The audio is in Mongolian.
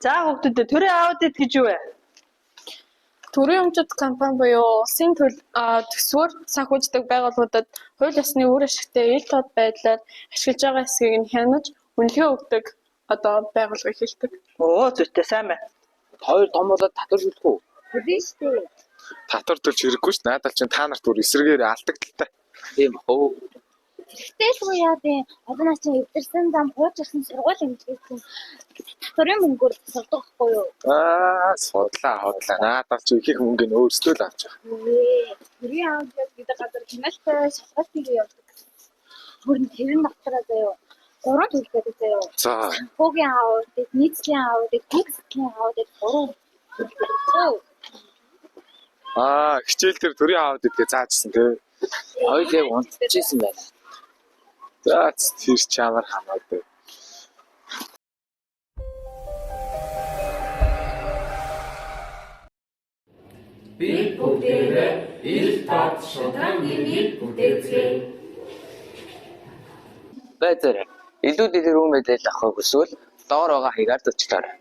За хүүхдүүдээ төрийн аудит гэж юу вэ? Төрийн өмчит компани буюу улсын төсвөр санхүүждэг байгууллагуудад хууль ёсны үр ашигтай ил тод байдлаар ашиглаж байгаа эсэхийг нь хянаж үнэлгээ өгдөг байгууллага хэлдэг. Оо зүйтэй сайн байна. Хоёр том болоод татвар төлөх үү? Тэгэн штэ. Татвар төлж хэрэггүй ш. Надад чинь та нарт бүр эсрэгээр алдагдaltaй. Тийм хөө. Тэгтэл уу яа дээ. Одоо наа чи эвдэрсэн зам хууч ирсэн сургууль эмчилсэн. Татварын мөнгөөр сурдаг байхгүй юу? Судлаа. Надад чи их мөнгө нь өөрсдөө л авч байгаа. Төрийн аудит гэдэг газар хяналттай шалгалт хийгээ явдаг. Хөрн тэрэн дотороо заяа. 3 төрөл байдаг заяа. За. Богийн аудит, нийцлийн аудит, техникийн аудит 3. Хичээл дээр төрийн аудит гэж заажсан тий. Хоёул яг унтчихсэн байна. За тэр чамар хамаагүй. Бид бүгдээрээ ил тод шударга нэмийг бүтээцгээе. Байцаарай. Илүү дэлгэрэн мэдээлэл авахыг хүсвэл доор байгаа хаягаар зочлоорой.